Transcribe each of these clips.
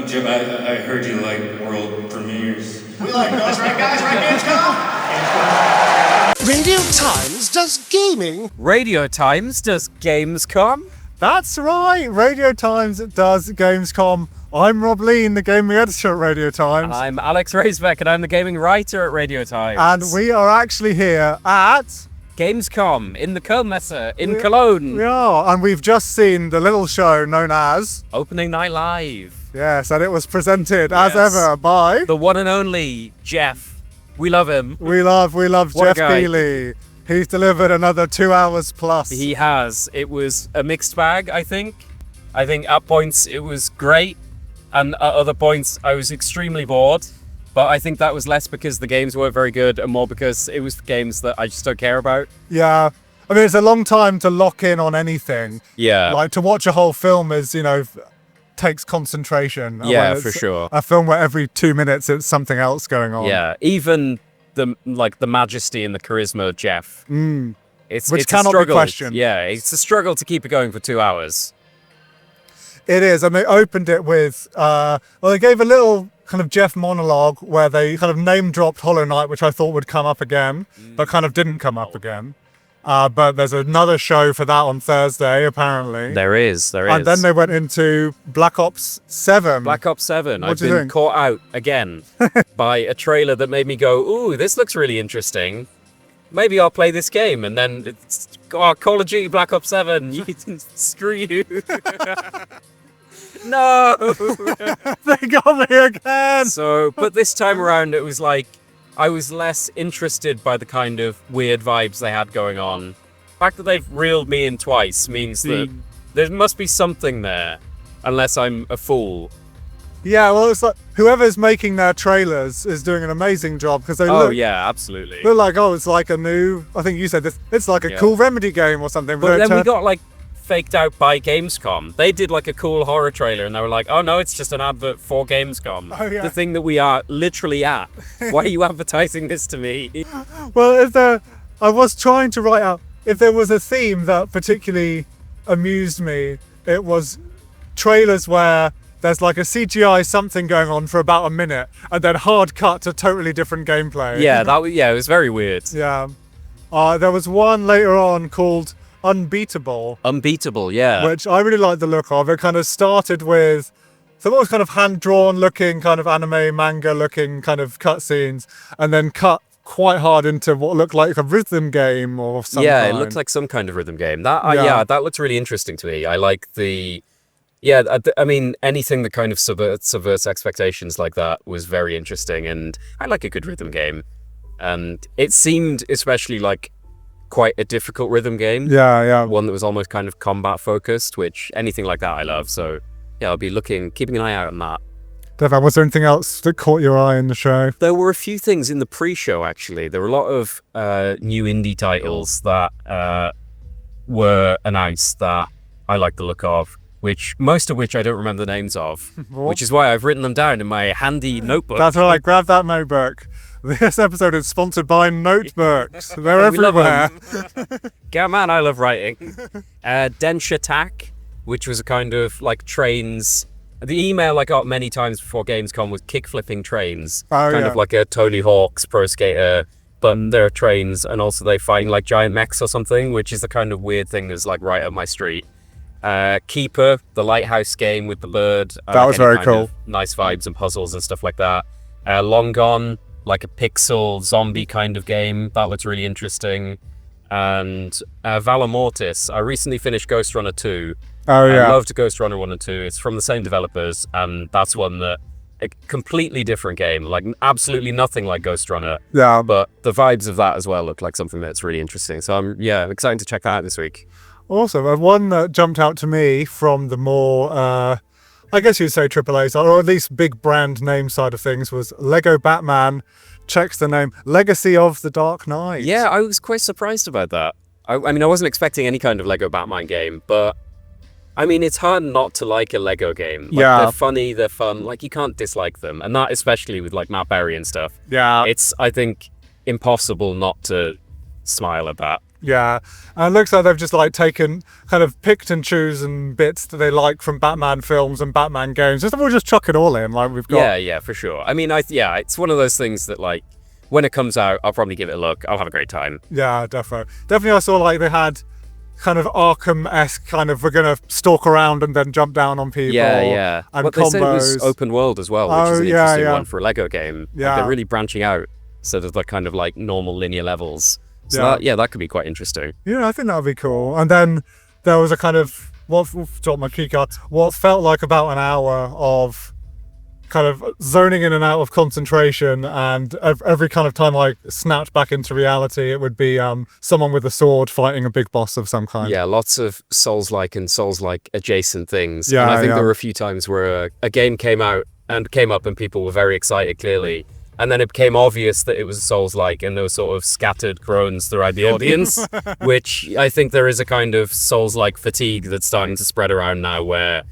know, Jim, I heard you like world premieres. We like those, right, guys? Right, Gamescom? Radio Times does gaming. Radio Times does Gamescom. That's right, Radio Times does Gamescom. I'm Rob Lean, the gaming editor at Radio Times. I'm Alex Raisbeck, and I'm the gaming writer at Radio Times. And we are actually here at Gamescom in the Kölnmesse in Cologne. We are, and we've just seen the little show known as Opening Night Live. Yes, and it was presented as ever by the one and only Geoff. We love him. We love What Geoff Keighley. He's delivered another 2 hours plus. He has. It was a mixed bag, I think. I think at points it was great, and at other points I was extremely bored. But I think that was less because the games weren't very good and more because it was games that I just don't care about. Yeah. I mean, it's a long time to lock in on anything. Yeah. Like, to watch a whole film is, takes concentration. Yeah, When it's for sure. A film where every 2 minutes it's something else going on. Yeah. Even the majesty and the charisma of Geoff. It's cannot a struggle. be questioned. Yeah, it's a struggle to keep it going for 2 hours. It is. I mean, they opened it with, they gave a little kind of Geoff monologue where they kind of name dropped Hollow Knight, which I thought would come up again, but kind of didn't come up again. But there's another show for that on Thursday, apparently. There is. And then they went into Black Ops 7. Black Ops 7. What I've do you been think? caught out again by a trailer that made me go, ooh, this looks really interesting. Maybe I'll play this game. And then it's Call of Duty Black Ops 7. Screw you. No. They got me again. So, but this time around, it was like, I was less interested by the kind of weird vibes they had going on. The fact that they've reeled me in twice means that there must be something there, unless I'm a fool. Yeah, well, it's like whoever's making their trailers is doing an amazing job because they Oh yeah, absolutely. look like, it's like a new, I think you said this, it's like a cool Remedy game or something. But then we got like faked out by Gamescom. They did like a cool horror trailer and they were like, oh no, it's just an advert for Gamescom. Oh, yeah. The thing that we are literally at. Why are you advertising this to me? Well, I was trying to write out, if there was a theme that particularly amused me, it was trailers where there's like a CGI something going on for about a minute and then hard cut to totally different gameplay. Yeah, it was very weird. Yeah. There was one later on called Unbeatable. Unbeatable, yeah. Which I really liked the look of. It kind of started with some almost kind of hand-drawn looking, kind of anime, manga looking kind of cutscenes, and then cut quite hard into what looked like a rhythm game or something. Yeah, it looked like some kind of rhythm game. That looks really interesting to me. I like I mean, anything that kind of subverts expectations like that was very interesting, and I like a good rhythm game. And it seemed especially like quite a difficult rhythm game. Yeah. One that was almost kind of combat focused, which anything like that I love. So yeah, I'll be keeping an eye out on that. Definitely. Was there anything else that caught your eye in the show? There were a few things in the pre-show, actually. There were a lot of new indie titles that were announced that I like the look of, most of which I don't remember the names of, which is why I've written them down in my handy notebook. That's right, grab that notebook. This episode is sponsored by notebooks. They're We love everywhere. Yeah, man, I love writing. Densh Attack, which was a kind of like trains. The email I got many times before Gamescom was kick-flipping trains. Kind of like a Tony Hawk's Pro Skater, but there are trains, and also they fight like giant mechs or something, which is the kind of weird thing that's like right up my street. Keeper, the lighthouse game with the bird. That was very cool. Nice vibes and puzzles and stuff like that. Long Gone, like a pixel zombie kind of game. That looks really interesting. And Valor Mortis. I recently finished Ghost Runner 2. Oh, yeah. I loved Ghost Runner 1 and 2. It's from the same developers, and that's one that a completely different game, like absolutely nothing like Ghost Runner. Yeah. But the vibes of that as well look like something that's really interesting. So I'm excited to check that out this week. Also, one that jumped out to me from the more, I guess you'd say AAA side, or at least big brand name side of things, was Lego Batman. Checks the name Legacy of the Dark Knight. Yeah, I was quite surprised about that. I mean, I wasn't expecting any kind of Lego Batman game, but I mean, it's hard not to like a Lego game. Like, yeah. They're funny, they're fun, like you can't dislike them. And that especially with like Matt Berry and stuff. Yeah. It's, I think, impossible not to smile at that. Yeah, and it looks like they've just like taken, kind of picked and chosen bits that they like from Batman films and Batman games. We'll just chuck it all in. Like we've got. Yeah, for sure. I mean, it's one of those things that like when it comes out, I'll probably give it a look. I'll have a great time. Yeah, definitely. I saw like they had kind of Arkham-esque kind of we're gonna stalk around and then jump down on people. Yeah. And but combos. they said it was open world as well, which is an interesting one for a Lego game. Yeah, like, they're really branching out. So there's like kind of like normal linear levels. So that could be quite interesting. Yeah, I think that would be cool. And then there was a kind of what felt like about an hour of kind of zoning in and out of concentration, and every kind of time I snapped back into reality, it would be someone with a sword fighting a big boss of some kind. Yeah, lots of Souls-like and Souls-like adjacent things. Yeah, and I think there were a few times where a game came up and people were very excited, clearly. And then it became obvious that it was Souls-like, and there were sort of scattered groans throughout the audience, which I think there is a kind of Souls-like fatigue that's starting to spread around now where,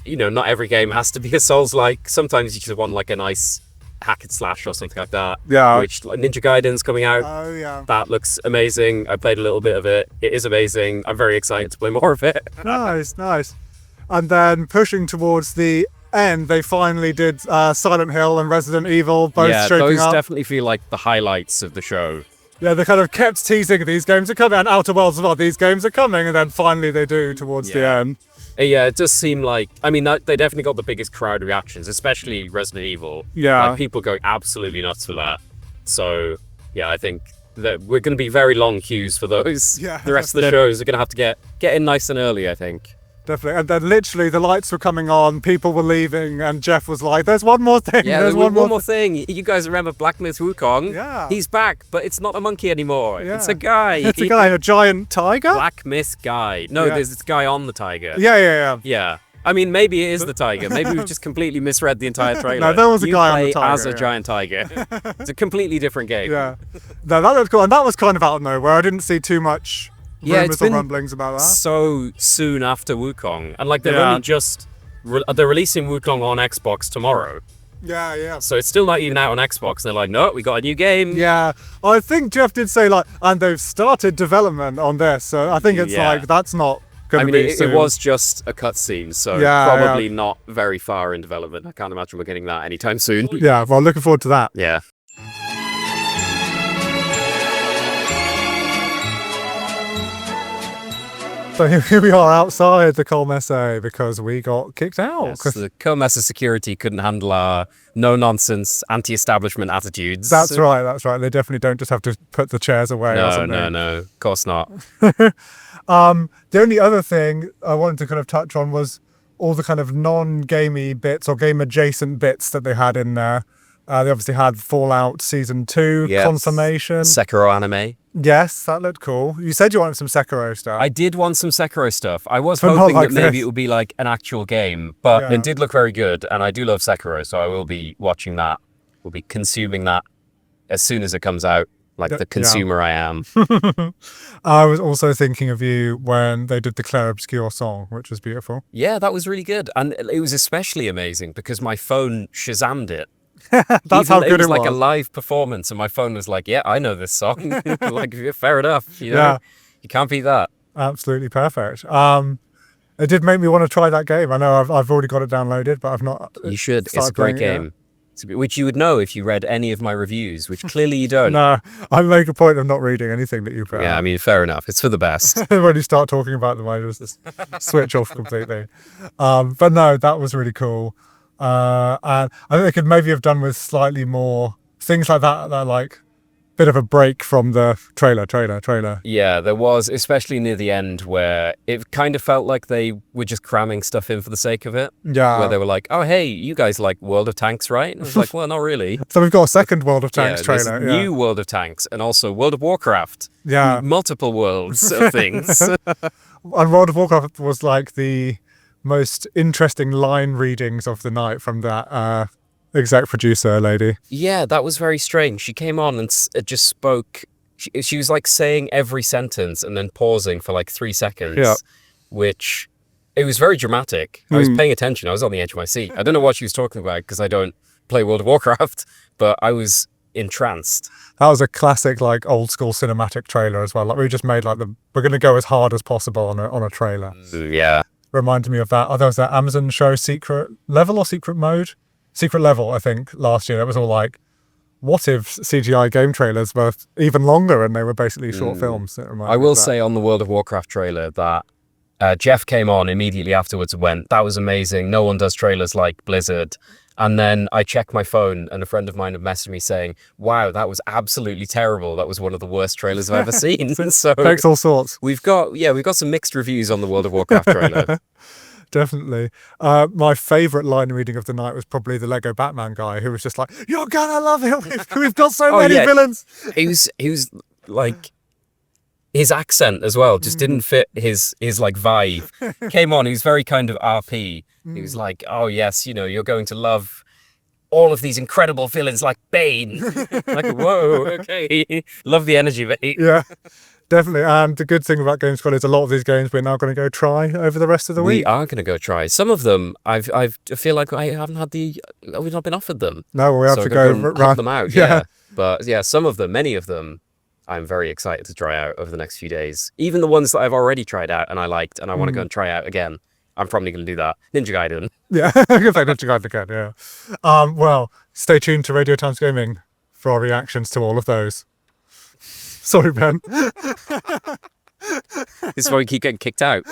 you know, not every game has to be a Souls-like. Sometimes you just want like a nice hack and slash or something like that. Yeah. Which, like, Ninja Gaiden's coming out. Oh, yeah. That looks amazing. I played a little bit of it. It is amazing. I'm very excited to play more of it. Nice. And then pushing towards the end, they finally did Silent Hill and Resident Evil, both shaping those up. definitely feel like the highlights of the show. Yeah, they kind of kept teasing these games are coming, and Outer Worlds as well, these games are coming, and then finally they do towards the end. Yeah, it does seem like, I mean, they definitely got the biggest crowd reactions, especially Resident Evil. Yeah. Like, people going absolutely nuts for that. So, yeah, I think that we're going to be very long queues for those. Yeah, the rest of the shows are going to have to get in nice and early, I think. Definitely. And then literally the lights were coming on, people were leaving, and Geoff was like, there's one more thing. Yeah, there's one more thing. You guys remember Black Myth Wukong? Yeah. He's back, but it's not a monkey anymore. Yeah. It's a guy. It's a guy, a giant tiger? Black Myth guy. No, there's this guy on the tiger. Yeah. Yeah. I mean, maybe it is the tiger. Maybe we've just completely misread the entire trailer. No, there was a guy on the tiger. As a giant tiger. It's a completely different game. Yeah. No, that looked cool. And that was kind of out of nowhere. I didn't see too much rumors or rumblings about that. So soon after Wukong. And like they're only just... they're releasing Wukong on Xbox tomorrow. Yeah. So it's still not even out on Xbox. They're like, no, we got a new game. Yeah. I think Geoff did say like, and they've started development on this. So I think it's like, that's not... I mean, it was just a cutscene, so probably not very far in development. I can't imagine we're getting that anytime soon. Yeah, well, looking forward to that. Yeah. So here we are outside the Colmesse because we got kicked out. Yes, the Colmesse security couldn't handle our no-nonsense, anti-establishment attitudes. That's right. They definitely don't just have to put the chairs away or something. No, of course not. The only other thing I wanted to kind of touch on was all the kind of non-gamey bits or game-adjacent bits that they had in there. They obviously had Fallout Season 2 confirmation. Sekiro anime. Yes, that looked cool. You said you wanted some Sekiro stuff. I did want some Sekiro stuff. I was hoping that maybe it would be like an actual game, but it did look very good, and I do love Sekiro, so I will be watching that. We'll be consuming that as soon as it comes out, like the consumer I am. I was also thinking of you when they did the Claire Obscure song, which was beautiful. Yeah, that was really good, and it was especially amazing because my phone Shazammed it. That's how good it was. Like a live performance, and my phone was like, "Yeah, I know this song." Like, fair enough. You know, you can't beat that. Absolutely perfect. It did make me want to try that game. I know I've already got it downloaded, but I've not. You should. It's a great game. Which you would know if you read any of my reviews, which clearly you don't. No, I make a point of not reading anything that you put out. Yeah, I mean, fair enough. It's for the best. When you start talking about them, I just switch off completely. But no, that was really cool. And I think they could maybe have done with slightly more things like that are like a bit of a break from the trailer. Yeah, there was, especially near the end, where it kind of felt like they were just cramming stuff in for the sake of it. Yeah. Where they were like, oh, hey, you guys like World of Tanks, right? And it's like, well, not really. So we've got a second World of Tanks trailer. New World of Tanks, and also World of Warcraft. Yeah. Multiple worlds of things. And World of Warcraft was like the most interesting line readings of the night from that exec producer lady. Yeah, that was very strange. She came on and just spoke. She was like saying every sentence and then pausing for like 3 seconds, which it was very dramatic. I was paying attention. I was on the edge of my seat. I don't know what she was talking about because I don't play World of Warcraft, but I was entranced. That was a classic, like, old school cinematic trailer as well. Like, we just made like we're going to go as hard as possible on a trailer. Yeah. Reminded me of that. Oh, there was that Amazon show, Secret Level or Secret Mode? Secret Level, I think, last year. It was all like, what if CGI game trailers were even longer and they were basically short films? I will say on the World of Warcraft trailer that Geoff came on immediately afterwards and went, that was amazing. No one does trailers like Blizzard. And then I checked my phone and a friend of mine had messaged me saying, wow, that was absolutely terrible. That was one of the worst trailers I've ever seen. So thanks all sorts. We've got some mixed reviews on the World of Warcraft trailer. Definitely. My favourite line reading of the night was probably the Lego Batman guy who was just like, you're gonna love it. We've got so many villains. He was like, his accent as well just didn't fit his like vibe. Came on, he was very kind of RP. He was like, oh yes, you're going to love all of these incredible villains like Bane. Like, whoa, okay. Love the energy, mate. Yeah, definitely. And the good thing about Gamescom is a lot of these games we're now going to go try over the rest of the week. We are going to go try. Some of them, I feel like we've not been offered them. No, we have to go round them out. Yeah. But yeah, some of them, many of them, I'm very excited to try out over the next few days. Even the ones that I've already tried out and I liked and I want to go and try out again. I'm probably going to do that. Ninja Gaiden. Yeah, I can say Ninja Gaiden again, yeah. Well, stay tuned to Radio Times Gaming for our reactions to all of those. Sorry, Ben. This is why we keep getting kicked out.